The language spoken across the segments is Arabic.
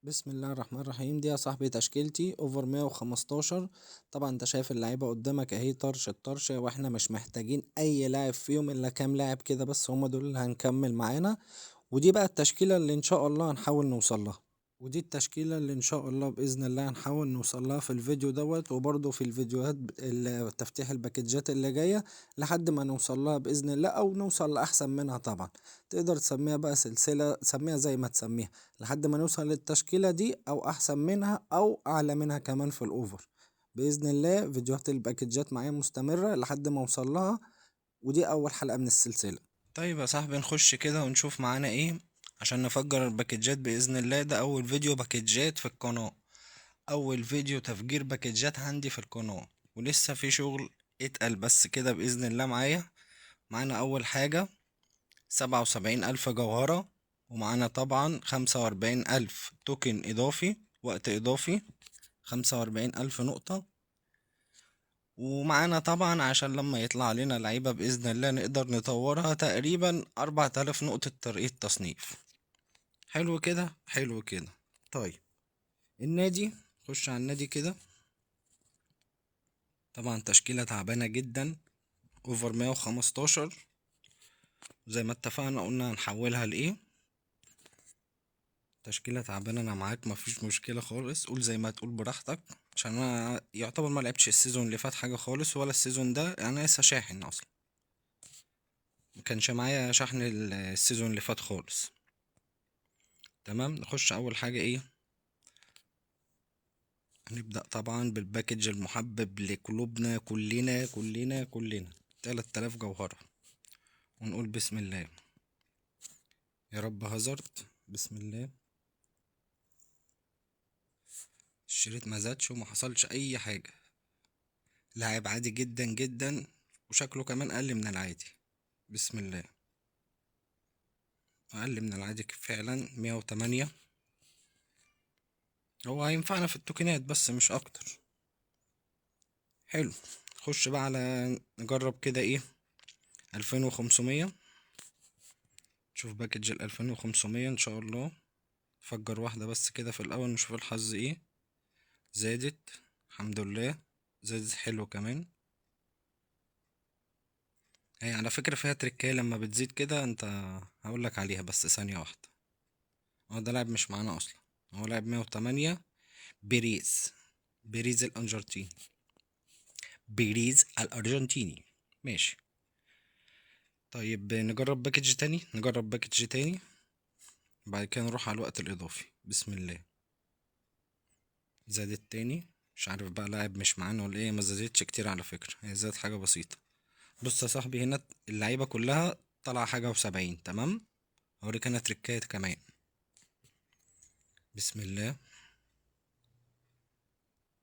بسم الله الرحمن الرحيم. دي يا صاحبي تشكيلتي اوفر 115. طبعا انت شايف اللعيبه قدامك اهي طرش الطرش، واحنا مش محتاجين اي لاعب فيهم الا كام لاعب كده بس، هما دول اللي هنكمل معانا. ودي بقى التشكيله اللي ان شاء الله هنحاول نوصل لها. ودي التشكيله اللي ان شاء الله باذن الله هنحاول نوصل لها في الفيديو دوت، وبرضه في الفيديوهات تفتيح الباكجات اللي جايه لحد ما نوصل لها باذن الله، او نوصل لاحسن منها طبعا. تقدر تسميها بقى سلسله، سميها زي ما تسميها، لحد ما نوصل للتشكيلة دي أو أحسن منها أو أعلى منها كمان في الأوفر. بإذن الله فيديوهات الباكجات معايا مستمرة لحد ما أوصل لها، ودي أول حلقة من السلسلة. طيب يا صاحبي، نخش كده ونشوف معانا إيه عشان نفجر الباكجات بإذن الله. ده أول فيديو باكجات في القناة، أول فيديو تفجير باكجات عندي في القناة، ولسه في شغل اتقل بس كده بإذن الله. معانا أول حاجة 77,000 جوهرة، ومعانا طبعا 45,000 توكن إضافي، وقت إضافي 45,000 نقطة. ومعانا طبعا عشان لما يطلع علينا لعيبة بإذن الله نقدر نطورها تقريبا 4,000 نقطة ترقية تصنيف. حلو كده حلو كده. طيب النادي، خش على النادي كده. طبعا تشكيلة تعبانة جدا، اوفر 115 زي ما اتفقنا، قلنا هنحولها لإيه. تشكيلة تعبانة، انا معاك مفيش مشكلة خالص، قول زي ما تقول براحتك. عشان انا يعتبر ما لعبتش السيزون اللي فات حاجة خالص، ولا السيزون ده، يعني انا لسه شاحن اصلا، ما كانش معايا شحن السيزون اللي فات خالص. تمام، نخش اول حاجة ايه. هنبدأ طبعا بالباكج المحبب لقلوبنا كلنا 3000 جوهرة، ونقول بسم الله. يا رب هازارد، بسم الله. الشريط ما زادش وما حصلش اي حاجة، لاعب عادي جدا جدا، وشكله كمان اقل من العادي. بسم الله. اقل من العادي فعلا، 108. هو هينفعنا في التوكينات بس مش اكتر. حلو. خش بقى على، نجرب كده ايه، 2500. نشوف باكج 2500 ان شاء الله. فجر واحدة بس كده في الاول، نشوف الحظ ايه. زادت، الحمد لله، زادت حلو كمان. هي على فكرة فيها تركاية لما بتزيد كده، انت هقولك عليها بس ثانية واحدة. هو ده لاعب مش معانا اصلا، هو لاعب 108. بيريز الارجنتيني، بيريز الارجنتيني. ماشي. طيب نجرب باكج تاني، بعد كده نروح على الوقت الاضافي. بسم الله. زادت تاني، مش عارف بقى لاعب مش معانا ولا ايه، ما زادتش كتير على فكرة، هي زادت حاجة بسيطة. بص يا صاحبي، هنا اللعيبة كلها طالعة حاجة و70. تمام، هوريك انا تريكات كمان. بسم الله.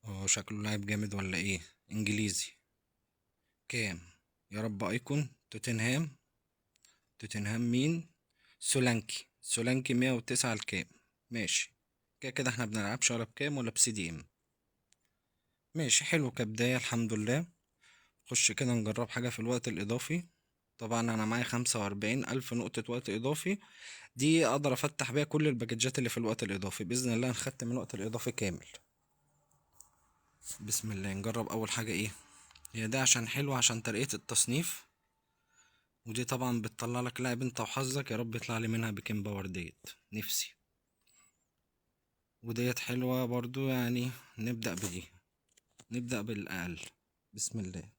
هو شكله لاعب جامد ولا ايه؟ انجليزي. كام؟ يا رب ايكون توتنهام. توتنهام مين؟ سولانكي 109 الكام. ماشي. كده كده احنا بنلعبش ولا بكام ولا بسي دي ام. ماشي، حلو كبداية الحمد لله. خش كده نجرب حاجة في الوقت الإضافي. طبعا أنا معايا 45,000 نقطة وقت إضافي، دي أقدر أفتح بيها كل الباكجات اللي في الوقت الإضافي بإذن الله. نختم الوقت الإضافي كامل. بسم الله. نجرب أول حاجة إيه. هي ده عشان حلو، عشان ترقية التصنيف، ودي طبعا بتطلع لك لاعب انت وحظك، يا رب يطلع لي منها بكين باور ديت نفسي. وديت حلوة برضو يعني. نبدأ بدي، نبدأ بالأقل. بسم الله.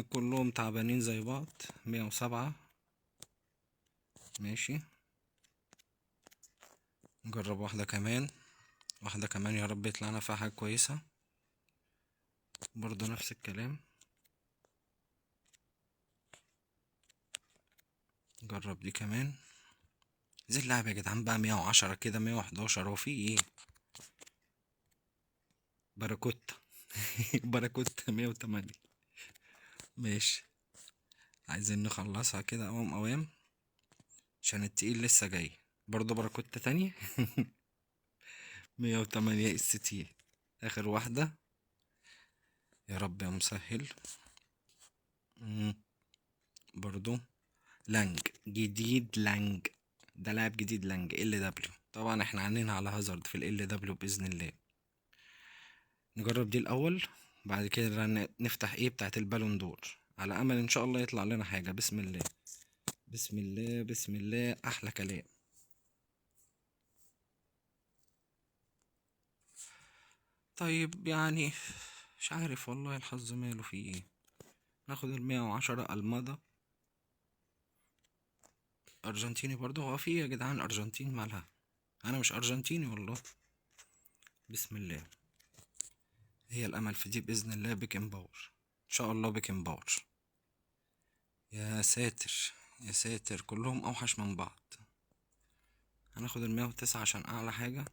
كلهم تعبانين زي بعض. 107. ماشي. نجرب واحدة كمان، واحدة كمان، يا رب يطلعنا فيها حاجة كويسة. برضو نفس الكلام. نجرب دي كمان. زي اللعبة يا جدعان بقى، 110 كده، 111، هو في ايه؟ باراكوتا. باراكوتا 108. ماشي. عايزين نخلصها كده اوام اوام، عشان التقيل لسه جاي. برضو باراكوتا تاني. 108 اس تي، اخر واحدة. يا رب يا مسهل. مم. برضو لانج جديد، لانج ده لاعب جديد، لانج ال دبليو. طبعا احنا عنينا على هازارد في ال دبليو باذن الله. نجرب دي الاول، بعد كده نفتح ايه بتاعت البالون دور، على امل ان شاء الله يطلع لنا حاجه. بسم الله بسم الله بسم الله، احلى كلام. طيب يعني مش عارف والله الحظ ماله فيه ايه. ناخد ال110 المادا، ارجنتيني برضه. هو في يا جدعان ارجنتين مالها؟ انا مش ارجنتيني والله. بسم الله، هي الامل في دي باذن الله. بيكن باور ان شاء الله، بيكن باور. يا ساتر يا ساتر، كلهم اوحش من بعض. هناخد ال109 عشان اعلى حاجه.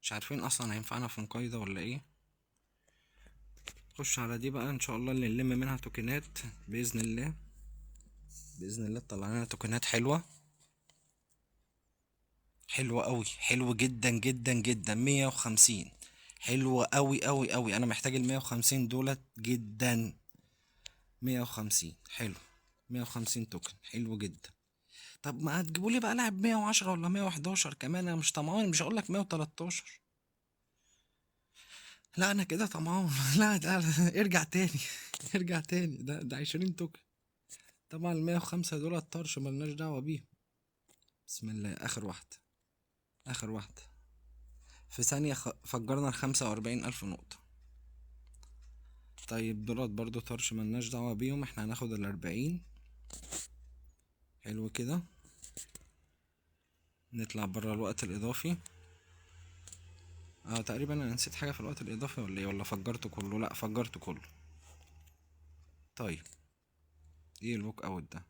مش عارفين اصلا هينفعنا في مقايضه ولا ايه. خش على دي بقى ان شاء الله اللي نلم منها توكنات باذن الله. باذن الله تطلع لنا توكنات حلوه، حلوة قوي، حلو جدا جدا جدا. 150 حلوة قوي قوي قوي، انا محتاج ال150 دولت جدا. 150 حلو، 150 توكن حلو جدا. طب ما هتجيبوا لي بقى لاعب 110 ولا 111 كمان؟ انا مش طمعان، مش هقول لك 113. لا انا كده طمعان. لا ده ارجع تاني. ارجع تاني، ده 20 توكن. طبعا ال105 دول طرش ملناش دعوة بيهم. بسم الله، اخر واحدة اخر واحدة. في ثانية فجرنا ال45,000 نقطة. طيب دولت برضو طرش ملناش دعوة بيهم، احنا هناخد ال40. حلو كده. نطلع برا الوقت الإضافي. تقريبا انا نسيت حاجة في الوقت الإضافي ولا ايه، ولا فجرته كله؟ لا فجرته كله. طيب ايه الوك اوت ده؟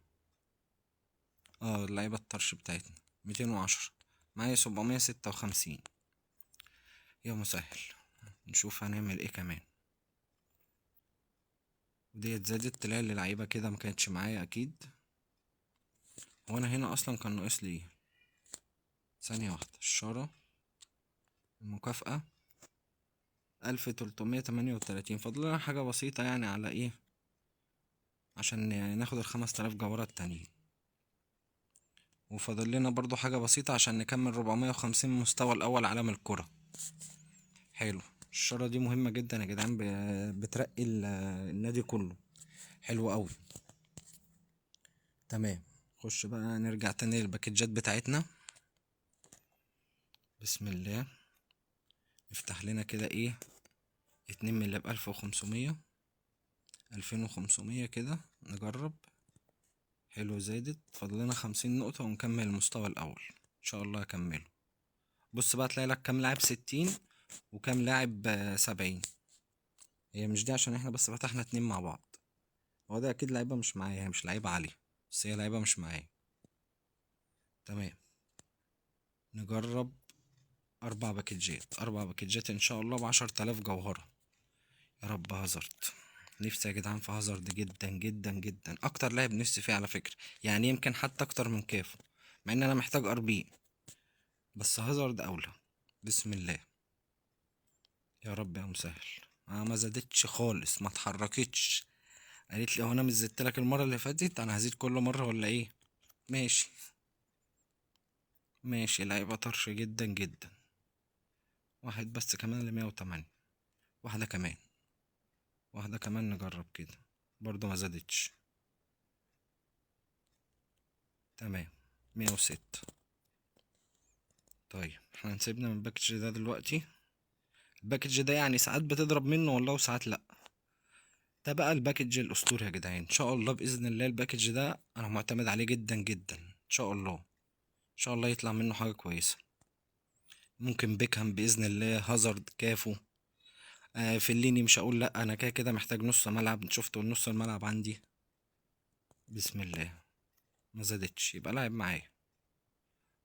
اللعيبة الطرش بتاعتنا 210، معايا 756. يا مسهل، نشوف هنعمل ايه كمان. وديت زادت، تلاقي اللعيبة كده ما كانتش معايا اكيد. وانا هنا اصلا كان ناقص لي ايه؟ ثانية واحدة، الشارة، المكافأة 1338. فاضلنا حاجة بسيطة يعني على ايه، عشان يعني ناخد ال5000 جوهرة التانيين. وفاضل لنا برضو حاجة بسيطة عشان نكمل 450 مستوى الأول عالم الكرة. حلو، الشارة دي مهمة جدا يا جدعان، بترقي النادي كله. حلو أوي. تمام، خش بقى نرجع تاني للباكجات بتاعتنا. بسم الله، نفتح لنا كده ايه، 2 ملي ب1500، 2500 كده، نجرب. حلو، زادت. فاضلنا 50 نقطة ونكمل المستوى الأول إن شاء الله هكمله. بص بقى، تلاقي لك كام لاعب 60 وكام لاعب 70. هي مش دي عشان احنا بس فتحنا 2 مع بعض. هو ده أكيد لعيبة مش معايا، هي مش لعيبة عالية، بس هي لعيبة مش معايا. تمام، نجرب 4 باكجات. 4 باكجات إن شاء الله ب10,000 جوهرة. يا رب هازارد. نفسي يا جدعان في هازارد جدا جدا جدا، أكتر لاعب نفسي فيه على فكرة. يعني يمكن حتى أكتر من كافو، مع إن أنا محتاج RB، بس هازارد أولى. بسم الله، يا رب يا مسهل. ما زادتش خالص، ما اتحركتش. قالت لي هو انا مش زدت لك المره اللي فاتت؟ انا هزيد كل مره ولا ايه؟ ماشي ماشي، لعيبه طرش جدا جدا. واحد بس كمان ل108. واحده كمان، واحده كمان، نجرب كده. برضو ما زادتش. تمام، 106. طيب احنا هنسيبنا من الباكج ده دلوقتي. الباكج ده يعني ساعات بتضرب منه والله وساعات لا. ده بقى الباكج الاسطوري يا جدعان، ان شاء الله باذن الله الباكج ده انا معتمد عليه جدا جدا ان شاء الله. ان شاء الله يطلع منه حاجه كويسه. ممكن بيكهام باذن الله، هازارد، كافو. فليني مش هقول لا، انا كده كده محتاج نص ملعب. شفت نص الملعب عندي. بسم الله، ما زادتش، يبقى لاعب معايا.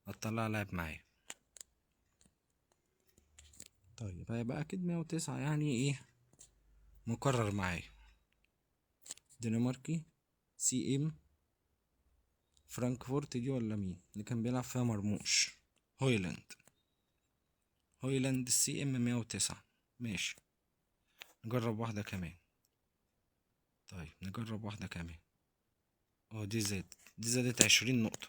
هتطلع لاعب معايا. طيب هيبقى اكيد 109، يعني ايه، مكرر معايا. دنماركي، CM فرانكفورت دي، ولا مين اللي كان بيلعب فيها مرموش؟ هويلاند. هويلاند CM 109. ماشي، نجرب واحدة كمان. طيب نجرب واحدة كمان. اه دي زادت 20 نقطة،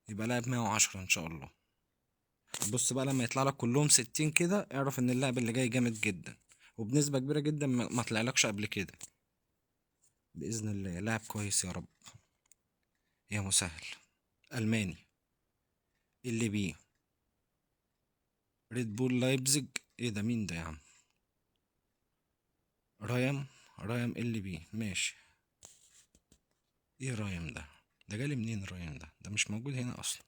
يبقى لاعب 110 ان شاء الله. بص بقى لما يطلع لك كلهم 60 كده اعرف ان اللاعب اللي جاي جامد جدا، وبنسبة كبيرة جدا ما طلعلكش قبل كده. بإذن الله لاعب كويس يا رب. يا مسهل. ألماني. اللي بيه. ريد بول لايبزيج. ايه ده؟ مين ده يا عم؟ رايم. رايم اللي بيه ماشي. ايه رايم ده؟ ده جالي منين رايم ده مش موجود هنا اصلا.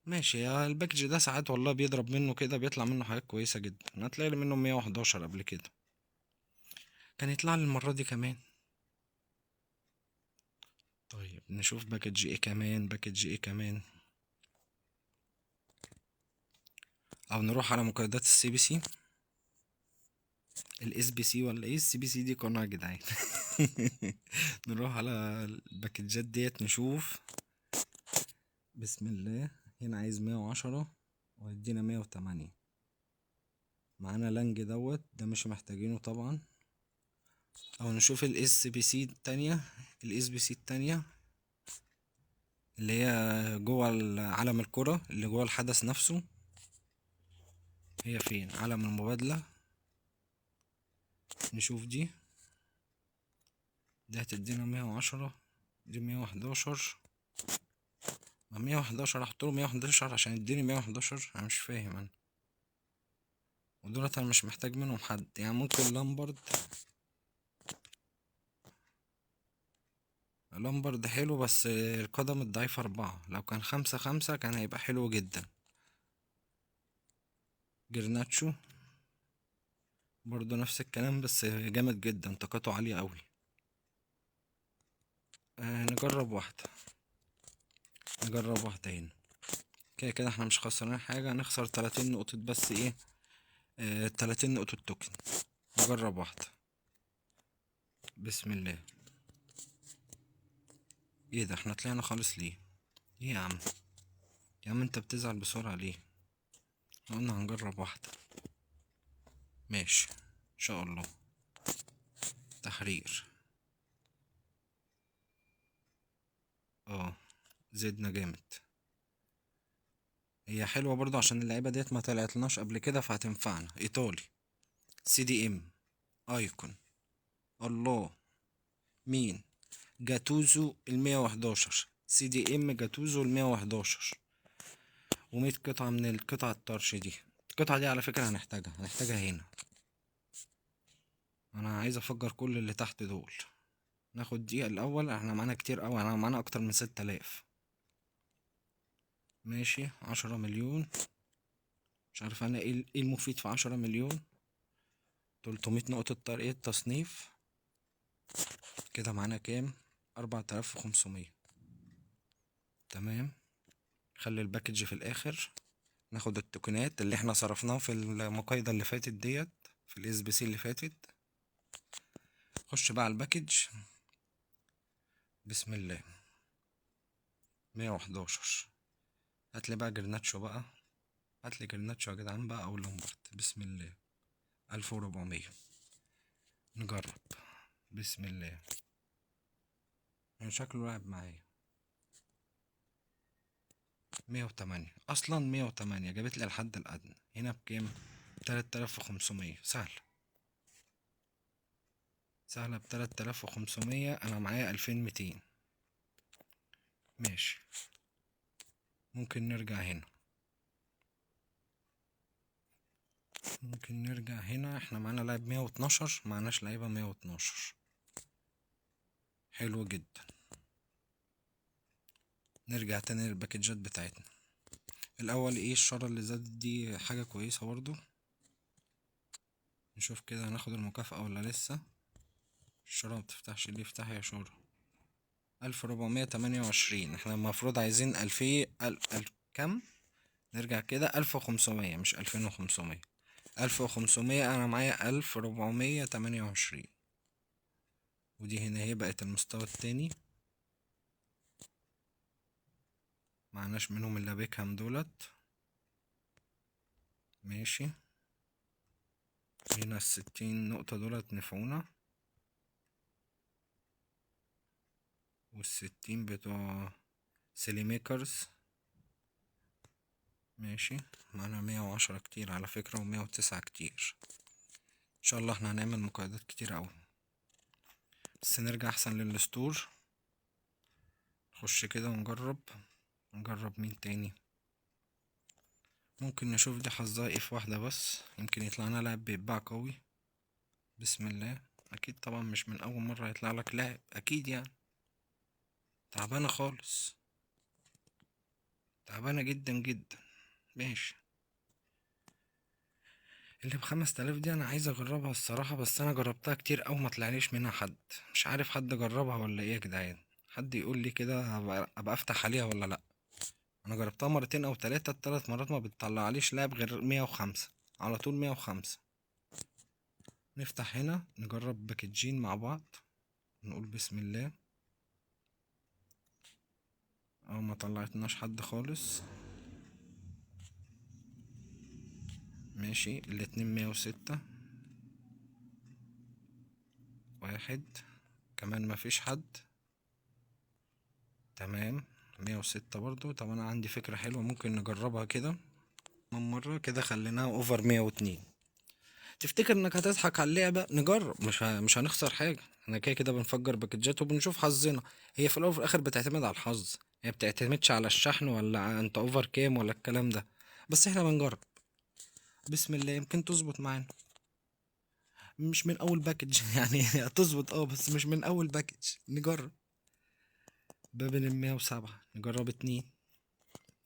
ماشي يا الباكج ده ساعات والله بيضرب منه كده، بيطلع منه حاجات كويسة جدا. انا طلع لي منه 111 قبل كده، كان يطلع لي المرة دي كمان. طيب نشوف باكج ايه كمان، باكج ايه كمان. او نروح على مقيدات السي بي سي. الاس بي سي ولا ايه؟ السي بي سي دي قناة يا جدعان. نروح على الباكجات ديت نشوف. بسم الله. هنا عايز 110 ويدينا 108. معانا لانج ده مش محتاجينه طبعا. او نشوف الاس بي سي التانية. الاس بي سي التانية اللي هي جوه علم الكرة اللي جوه الحدث نفسه. هي فين علم المبادلة؟ نشوف دي هتدينا 110. دي 111. ما 111 احطله 111 عشان يديني 111. انا مش فاهم انا. ودولت انا مش محتاج منهم حد، يعني ممكن لامبرد. لامبرد حلو بس القدم الضعيفة 4، لو كان 5-5 كان هيبقى حلو جدا. جرناتشو. برضو نفس الكلام بس جامد جدا، طاقته عالية قوي. نجرب واحدة. نجرب واحدة هنا. كده كده احنا مش خسرانين حاجة، هنخسر 30 نقطة بس ايه. 30 نقطة توكن. نجرب واحدة. بسم الله. ايه ده؟ احنا طلعنا خالص ليه؟ ايه يا عم؟ يا عم انت بتزعل بسرعة ليه؟ احنا قلنا هنجرب واحدة. ماشي ان شاء الله. تحرير. اه زدنا جامد. هي حلوة برضو عشان اللعيبة ديت ما طلعتلناش قبل كده فهتنفعنا. ايطالي. سي دي ام. ايكون. الله. مين؟ جاتوزو 111. سي دي ام جاتوزو 111. و100 قطعة من القطع الطرش دي. القطعة دي على فكرة هنحتاجها هنا. انا عايز افجر كل اللي تحت دول. ناخد دي الاول، احنا معانا كتير اوي، احنا معانا اكتر من 6000. ماشي 10 مليون. مش عارف انا ايه المفيد في 10 مليون. 300 نقطة طريقة تصنيف. كده معانا كام؟ 4500. تمام. خلي الباكج في الاخر. ناخد التوكنات اللي احنا صرفناه في المقايضة اللي فاتت ديت، في الاس بي سي اللي فاتت. خش بقى على الباكج. بسم الله. 111. هاتلي بقى جرناتشو بقى. هاتلي جرناتشو يا جدعان بقى او لامبرت. بسم الله. 1400. نجرب. بسم الله. يعني شكله لعب معايا. 108 اصلا. 108 جابت لي الحد الادنى هنا بكام؟ 3500. سهل. سهلة ب3500. انا معايا 2200. ماشي. ممكن نرجع هنا. ممكن نرجع هنا. احنا معانا لاعب 112، معناش لعيبة 112. حلو جدا. نرجع تاني للباكجات بتاعتنا. الاول ايه الشارة اللي زادت دي؟ حاجة كويسة برضو. نشوف كده هناخد المكافأة ولا لسه. الشارة مبتفتحش ليه؟ افتح يا شارة. 1428. احنا المفروض عايزين كم؟ نرجع كده 1500 مش 2500. 1500. انا معايا 1428. ودي هنا هي بقت المستوى التاني. معناش منهم الا بيكهام دولت. ماشي. هنا ال60 نقطة دولت نفعونا. والستين بتوع سيلي ميكرز. ماشي، معانا 110 كتير على فكرة، و109 كتير. ان شاء الله احنا هنعمل مقايضات كتير اوي. بس نرجع احسن للستور، نخش كده ونجرب. نجرب مين تاني؟ ممكن نشوف دي حظها ايه في واحدة بس، يمكن يطلع لنا لاعب بيتباع قوي. بسم الله. اكيد طبعا مش من اول مرة يطلع لك لاعب، اكيد يعني. تعبانة خالص، تعبانة جدا جدا. ماشي. اللي ب5000 دي انا عايز اجربها الصراحة، بس انا جربتها كتير اوي ما طلعليش منها حد. مش عارف حد جربها ولا ايه يا جدعان؟ حد يقول لي كده، أبقى افتح عليها ولا لا. انا جربتها مرتين او تلاتة، التلات مرات ما بتطلعليش لاعب غير 105 على طول، 105. نفتح هنا نجرب باكجين مع بعض، نقول بسم الله. او ما طلعتناش حد خالص. ماشي، الاتنين 106. واحد كمان مفيش حد. تمام، 106 برضو. طب انا عندي فكرة حلوة ممكن نجربها كده من مرة كده، خليناها اوفر 102. تفتكر انك هتضحك على اللعبة؟ نجرب، مش هنخسر حاجة. احنا كده كده بنفجر باكجات وبنشوف حظنا. هي في الاول وفي الاخر بتعتمد على الحظ، هي بتعتمدش على الشحن ولا انت اوفر كام ولا الكلام ده. بس احنا بنجرب. بسم الله، يمكن تظبط معانا. مش من اول باكج يعني هتظبط بس مش من اول باكج. نجرب. بابن 107، نجرب اتنين.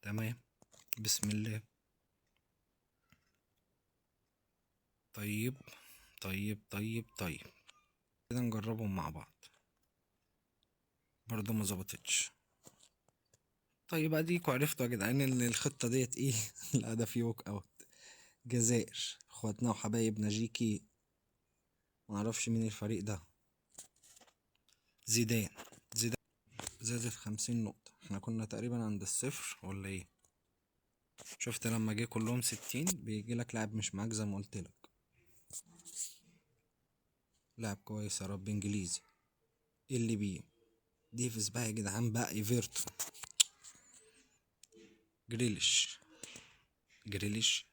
تمام، بسم الله. طيب طيب طيب طيب، كده نجربهم مع بعض. برضه ما ظبطتش. طيب اديكوا عرفتوا يا جدعان ان الخطة ديت ايه لا ده في ووك اوت. جزائر، اخواتنا وحبايبنا جيكي. معرفش مين الفريق ده. زيدان. زيدان زادت 50 نقطة، احنا كنا تقريبا عند الصفر ولا ايه؟ شفت لما جه كلهم 60 بيجيلك لاعب مش معاك زي ما قلتلك. لاعب كويس يا رب، انجليزي. ايه اللي بيه؟ ديفيز بقى يا جدعان، بقى ايفرتون. جريليش. جريليش.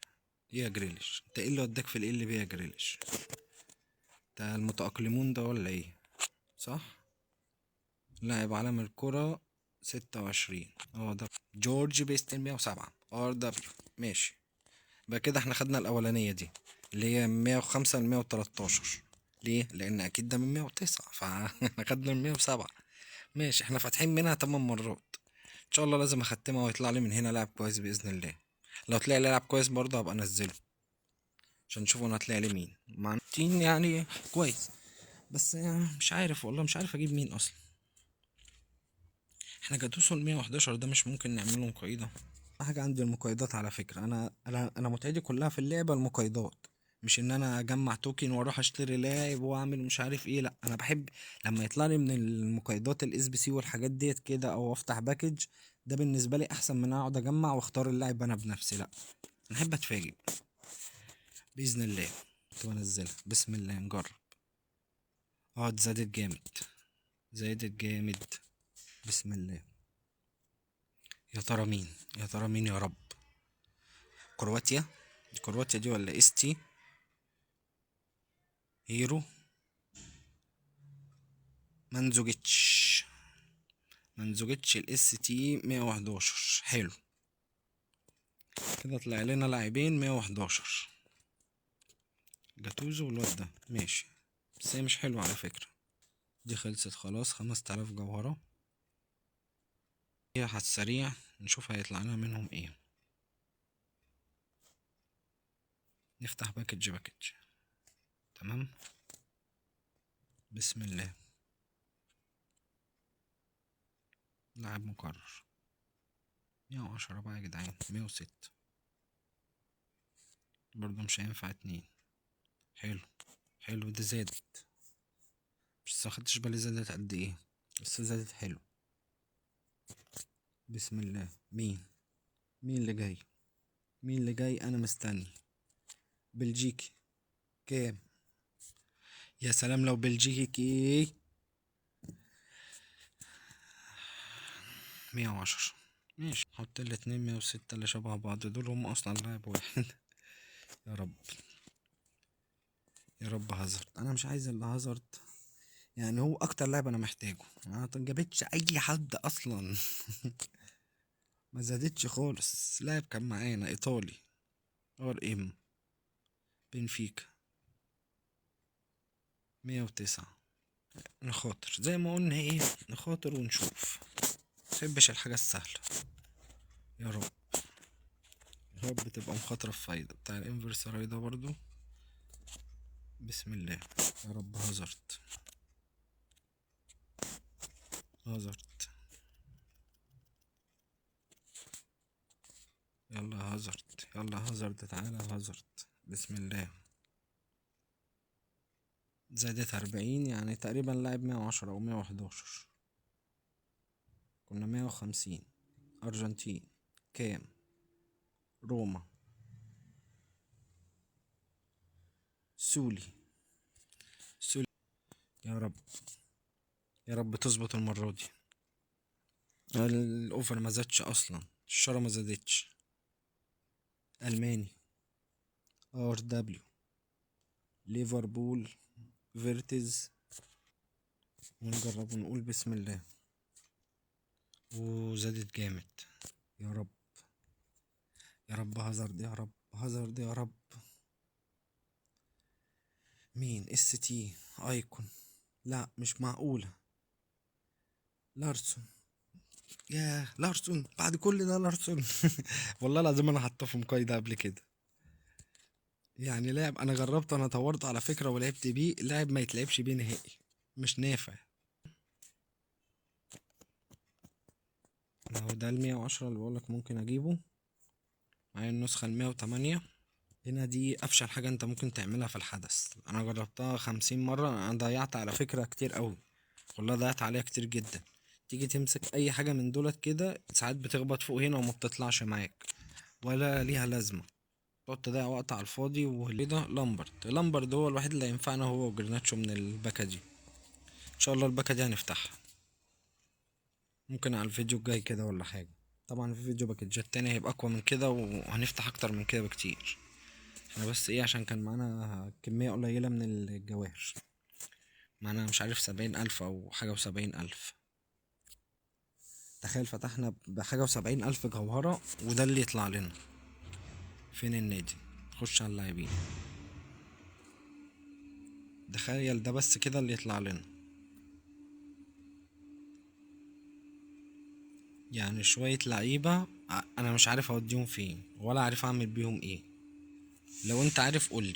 ايه يا جريليش؟ انت ايه اللي وداك في اللي بيه يا جريليش؟ انت المتأقلمون ده ولا ايه؟ صح. لاعب علم الكرة 26. ده جورج بيستن 107 RW. ماشي. يبقى كده احنا خدنا الأولانية دي اللي هي 105 ل113. ليه؟ لأن أكيد ده من 109 فاحنا خدنا من 107. ماشي، احنا فاتحين منها 8 مرات. إن شاء الله لازم أختمها ويطلع لي من هنا لاعب كويس بإذن الله. لو طلع لي لاعب كويس برضه هبقى أنزله عشان نشوف انا هتلاقي لي مين مع تين يعني كويس. بس يعني مش عارف والله، مش عارف اجيب مين اصلا. احنا جاتوسو ال 111 ده مش ممكن نعمله مقايضة؟ حاجة عندي المقايضات على فكرة، انا متعتي كلها في اللعبة المقايضات. مش ان انا اجمع توكن واروح اشتري لاعب واعمل مش عارف ايه، لا انا بحب لما يطلع لي من المقايضات الاس بي سي والحاجات ديت كده، او افتح باكج. ده بالنسبة لي احسن من اقعد اجمع واختار اللاعب انا بنفسي. لا انا احب اتفاجئ. باذن الله كنت بنزلها. بسم الله نجرب. زادت جامد. زادت جامد. بسم الله. يا ترى مين؟ يا ترى مين يا رب؟ كرواتيا. كرواتيا دي ولا تي؟ هيرو. منزوجيتش. منزوجيتش تي 111. حلو. كده طلع لنا لاعبين 111. جاتوزو والواد ده ماشي. بس هي مش حلوة على فكرة. دي خلصت خلاص، 5000 جوهرة. هي على السريع نشوف هيطلع لنا منهم ايه. نفتح باكج باكج. تمام. بسم الله. لاعب مكرر. 110 بقى يا جدعان، 106. برضه مش هينفع اتنين. حلو. حلو، دي زادت. بس مخدتش بالي زادت قد ايه، بس زادت حلو. بسم الله. مين؟ مين اللي جاي؟ مين اللي جاي؟ انا مستني. بلجيكي. كام؟ يا سلام لو بلجيكي. 110. ماشي، حط الاتنين 106 اللي شبه بعض دول، هم اصلا لاعب واحد. يا رب، يا رب هازارد. انا مش عايز الا هازارد، يعني هو اكتر لاعب انا محتاجه. ما جابتش اي حد اصلا. ما زادتش خالص. لاعب كان معانا ايطالي، ار ام، بنفيكا، 109. نخاطر زي ما قلنا، ايه، نخاطر ونشوف. متحبش الحاجة السهلة. يا رب، يا رب تبقى مخاطرة في فايدة. بتاع الانفرس ده برضو، بسم الله. يا رب هازارد، هازارد، يلا هازارد، يلا هازارد، تعالى هازارد، بسم الله. زادت 40، يعني تقريبا لاعب 110 أو 111. كنا 150. أرجنتين، كام؟ روما، سولي، سولي. يا رب، يا رب تظبط المرة دي. الأوفر ما زادش أصلا، الشارة ما زادتش. ألماني، ار دبليو، ليفربول، فيرتز. ونجرب ونقول بسم الله. وزادت جامد. يا رب، يا رب هازارد، يا رب هازارد، يا رب. مين؟ اس تي ايكون. لا مش معقولة. لارسون. ياه، لارسون بعد كل ده لارسون. والله العظيم انا حاطه في مقايضة قبل كده. يعني لاعب انا جربت، انا طورت على فكرة ولعبت بيه، لاعب ما يتلعبش بيه نهائي، مش نافع. اهو ده ال110 اللي بقولك ممكن اجيبه. معايا النسخة ال108. هنا دي افشل حاجة انت ممكن تعملها في الحدث. انا جربتها 50 مرة، انا ضيعت على فكرة كتير قوي، والله ضيعت عليها كتير جدا. تيجي تمسك اي حاجة من دولت كده، ساعات بتخبط فوق هنا وما بتطلعش معاك، ولا ليها لازمة. تقعد تضيع وقت على الفاضي. ده لامبرد هو الوحيد اللي ينفعنا، هو وجرناتشو من الباكا دي. ان شاء الله الباكا دي هنفتحها، ممكن على الفيديو الجاي كده ولا حاجة. طبعا في فيديو باكجات تاني هيبقى اقوى من كده، وهنفتح اكتر من كده بكتير. احنا بس ايه، عشان كان معانا كمية قليلة من الجواهر. معانا مش عارف 70,000 او حاجة و70,000. تخيل فتحنا بحاجة و70,000 جوهرة، وده اللي يطلع لنا. فين النادي؟ خش على اللاعبين. تخيل ده بس كده اللي يطلع لنا. يعني شوية لعيبة، انا مش عارف اوديهم فين، ولا عارف اعمل بيهم ايه. لو انت عارف قولي.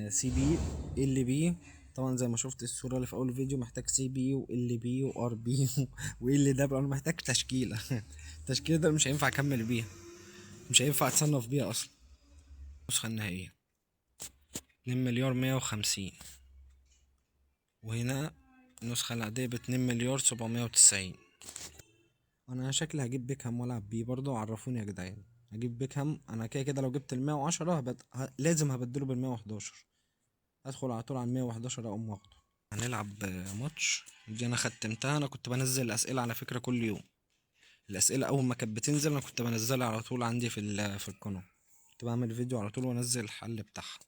سي بي، ال بي. طبعا زي ما شفت الصورة اللي في اول الفيديو، محتاج سي بي وال بي وار بي وال دبليو. انا محتاج تشكيلة. التشكيلة ده مش هينفع اكمل بيها، مش هينفع اتصنف بيها اصلا. النسخة النهائية 2,150,000. وهنا النسخة العادية ب2,790,000. انا شكلي هجيب بيكهام والعب بيه برضه. عرفوني يا جدعان، هجيب بيكهام. انا كده كده لو جبت ال110 لازم هبدله بال111. هدخل على طول على ال111 اقوم واخده. هنلعب ماتش دي. انا ختمتها. انا كنت بنزل الاسئله على فكره كل يوم. الاسئله اول ما كانت بتنزل انا كنت بنزلها على طول عندي في القناه. كنت بعمل فيديو على طول وانزل الحل بتاعها.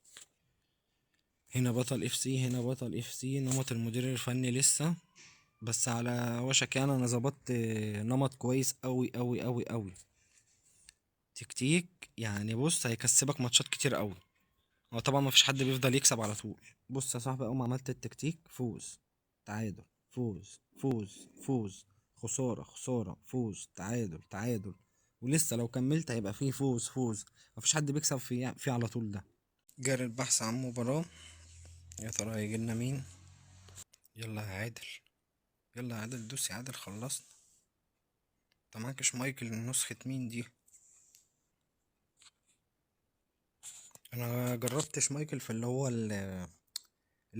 هنا بطل اف سي، هنا بطل اف سي. نمط المدير الفني لسه، بس على وشك. يعني انا ظبطت نمط كويس قوي قوي قوي قوي. تكتيك يعني، بص هيكسبك ماتشات كتير قوي. هو طبعا ما فيش حد بيفضل يكسب على طول. بص يا صاحبي، اول ما عملت التكتيك: فوز، تعادل، فوز، فوز، فوز، خسارة، خسارة، فوز، تعادل، تعادل. ولسه لو كملت هيبقى فيه فوز، فوز. مفيش حد بيكسب فيه على طول ده. جاري البحث عن مباراة. يا ترى هيجيلنا مين؟ يلا يا عادل، يلا يا عادل، دوس يا عادل، خلصنا. انت معاكش مايكل نسخة مين دي؟ انا جربتش مايكل في اللي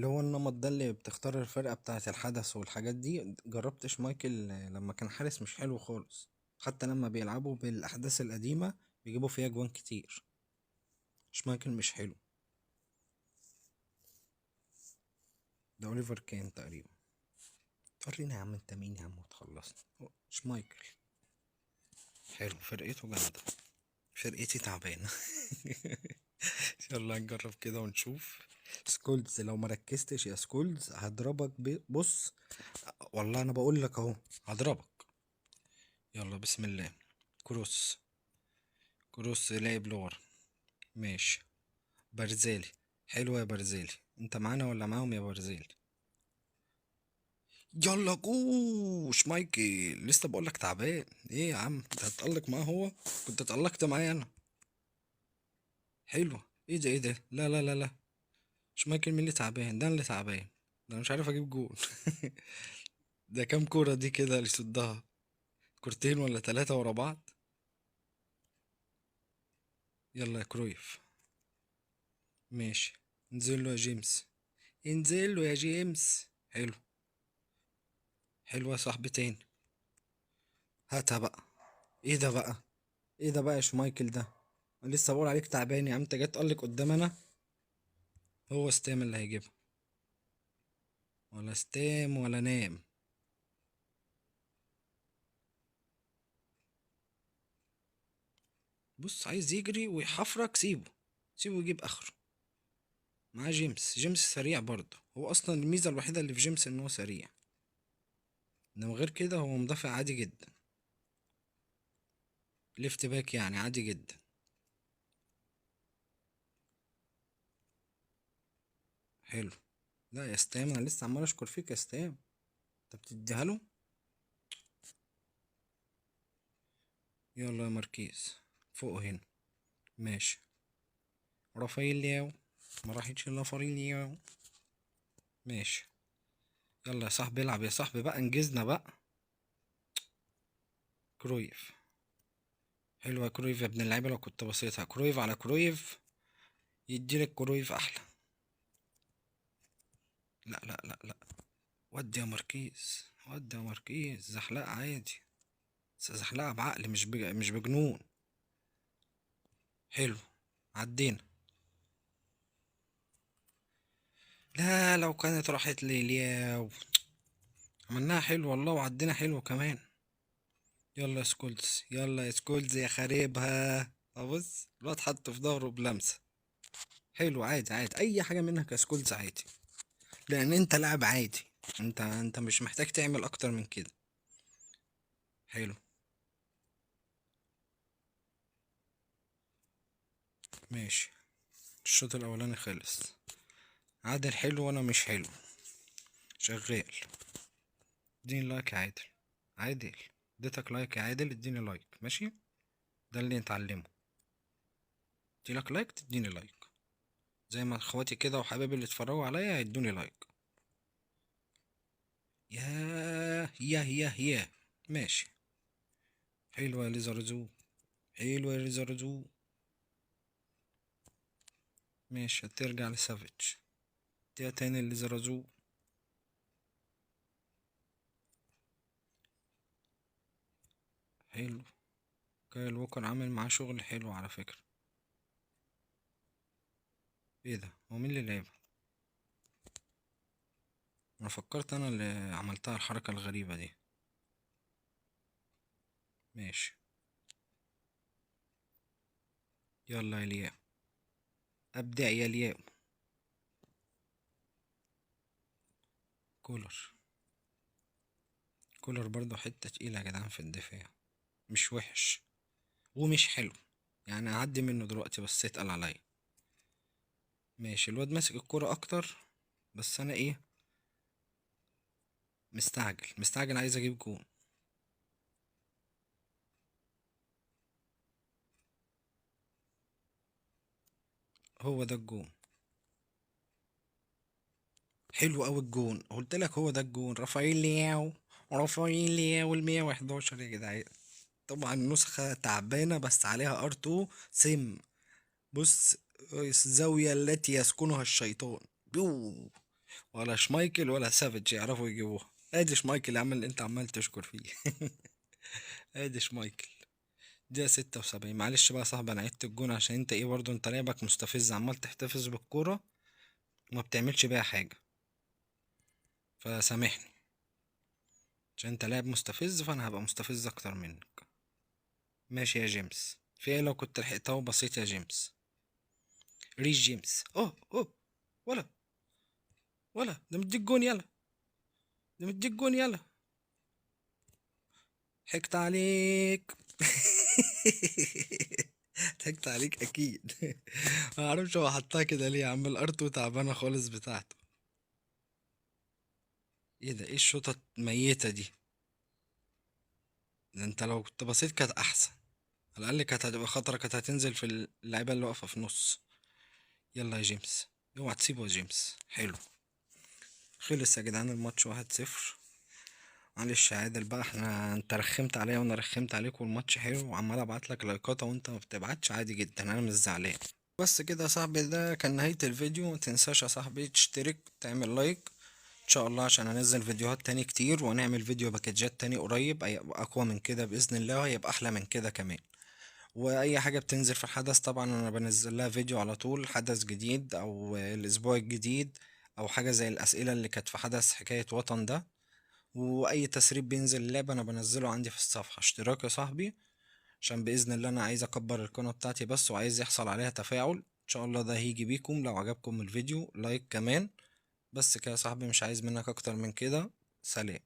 هو النمط ده اللي بتختار الفرقة بتاعة الحدث والحاجات دي. جربتش مايكل لما كان حارس مش حلو خالص. حتى لما بيلعبوا بالأحداث القديمة بيجيبوا فيها جوان كتير. مش مايكل مش حلو. ده أوليفر كان تقريبا. ورينا يا عم انت مين يا عم وتخلصنا. مش مايكل. حلو، فرقته جامدة، فرقتي تعبانة. يلا نجرب كده ونشوف. سكولز لو مركزتش يا سكولز هضربك بص، والله انا بقول لك اهو هضربك. يلا بسم الله. كروس، كروس لاعب لورا. ماشي. برزالي. حلو يا برزالي، انت معانا ولا معاهم يا برزالي؟ يلا جوش مايكل، لسه بقولك تعبان. ايه يا عم انت هتتألق معاه هو؟ كنت اتألقت معايا انا. حلوة. ايه ده ايه ده، لا لا لا لا، مش مايكل مين اللي تعبان؟ ده أنا اللي تعبان، ده أنا مش عارف اجيب جول. ده كام كورة دي كده اللي صدها؟ كورتين ولا ثلاثة ورا بعض؟ يلا يا كرويف. ماشي. انزل له يا جيمس، انزل له يا جيمس. حلو. حلو يا صاحبي تاني. هاتها بقى. ايه ده بقى، ايه ده بقى يا شمايكل ده؟ أنا لسه بقول عليك تعبان يا عم، انت جاي تقلق قدام انا. هو ستام اللي هيجيبها، ولا ستام ولا نام. بص عايز يجري ويحفرك، سيبه، سيبه يجيب اخره. معاه جيمس، جيمس سريع برضه، هو اصلا الميزة الوحيدة اللي في جيمس ان هو سريع، انما غير كده هو مدافع عادي جدا. ليفت باك يعني عادي جدا. حلو. لا يا ستام، انا لسه عمال اشكر فيك يا ستام، انت بتديها له. يلا يا ماركيز، فوق هنا. ماشي. رافائيل لياو، ما راحتش الا فريق لياو. ماشي. يلا يا صاحبي العب يا صاحبي بقى، انجزنا بقى. كرويف. حلوة كرويف يا ابن اللعيبة، لو كنت بصيتها كرويف على كرويف يديلك كرويف احلى. لا لا لا لا، ودي يا ماركيز، ودي يا ماركيز، زحلقة عادي، بس زحلقة بعقل مش بجنون. حلو. عدينا. لا لو كانت راحت لي الياو. عملناها حلو والله، وعدينا حلو كمان. يلا يا سكولز، يلا يا سكولز يا خريبها. ابص الواد حط في ظهره بلمسة. حلو، عادي عادي، اي حاجة منك يا سكولز عادي، لان انت لاعب عادي، انت مش محتاج تعمل اكتر من كده. حلو. ماشي. الشوط الاولاني خلص. عادل حلو وانا مش حلو. شغال. اديني لايك يا عادل. عادل، اديتك لايك يا عادل، اديني لايك ماشي. ده اللي نتعلمه، اديلك لايك تديني لايك، زي ما اخواتي كده وحبايبي اللي اتفرجوا عليا هيدوني لايك. ياه. ماشي. حلوة يا ليزرزو، حلوة يا ليزرزو. ماشي، هترجع لسافيتش، اديها تاني لليزرزو. حلو. كايل ووكر عامل معاه شغل حلو على فكرة. ايه ده، هو مين اللي لعبها؟ انا فكرت انا اللي عملتها الحركة الغريبة دي. ماشي. يلا يا لياو، ابدأ يا لياو. كولر. كولر برضه حتة تقيلة يا جدعان في الدفاع، مش وحش ومش حلو، يعني اعدي منه دلوقتي بس اتقل عليا. ماشي، الواد ماسك الكرة اكتر، بس انا ايه، مستعجل مستعجل عايز اجيب جون. هو ده الجون. حلو قوي الجون، قلت لك هو ده الجون. رافائيل لياو، رافائيل لياو ال 111 يا جدعان. طبعا نسخة تعبانة بس عليها ار2 سم. بص، الزاوية التي يسكنها الشيطان. بيو. ولا شمايكل ولا سافيج يعرفوا يجيبوها. ادي شمايكل يا عم اللي انت عمال تشكر فيه. ادي شمايكل. دقيقة 76. معلش بقى يا صاحبي انا عدت الجون عشان انت ايه برضو، انت لعبك مستفز، عمال تحتفظ بالكورة وما بتعملش بيها حاجة، فسامحني، عشان انت لاعب مستفز فانا هبقى مستفز اكتر منك. ماشي يا جيمس، في ايه لو كنت لحقتها وبسيط يا جيمس؟ ريش جيمس، اوه اوه. ولا ولا ده مديك جون، يلا. ده مديك جون، يلا. حكت عليك. ضحكت عليك اكيد. ما اعرفش هو حطها كده ليه يا عم، الارض تعبانه خالص بتاعته. ايه ده؟ ايه الشوطه الميته دي؟ ده انت لو كنت بسيط كانت احسن، على الاقل كانت هتبقى خطره، كانت هتنزل في اللعيبه اللي واقفه في نص. يلا يا جيمس، اوعى تسيبه يا جيمس. حلو. خلص يا جدعان الماتش 1-0. معلش يا عادل بقى، انت رخمت عليا وانا رخمت عليك، والماتش حلو وعمال ابعت لك لايكات وانت ما بتبعتش، عادي جدا، انا مش زعلان. بس كده يا صاحبي، ده كان نهاية الفيديو. متنساش يا صاحبي تشترك، تعمل لايك ان شاء الله، عشان انزل فيديوهات تاني كتير، ونعمل فيديو باكجات تاني قريب هيبقى اقوى من كده باذن الله، وهيبقى احلى من كده كمان. واي حاجة بتنزل في الحدث طبعا انا بنزل لها فيديو على طول، حدث جديد او الاسبوع الجديد، او حاجة زي الاسئلة اللي كانت في حدث حكاية وطن ده. واي تسريب بينزل اللعبة انا بنزله عندي في الصفحة. اشتراك يا صاحبي، عشان باذن الله انا عايز اكبر القناة بتاعتي بس، وعايز يحصل عليها تفاعل ان شاء الله. ده هيجي بيكم لو عجبكم الفيديو لايك كمان. بس كده يا صاحبي، مش عايز منك اكتر من كده. سلام.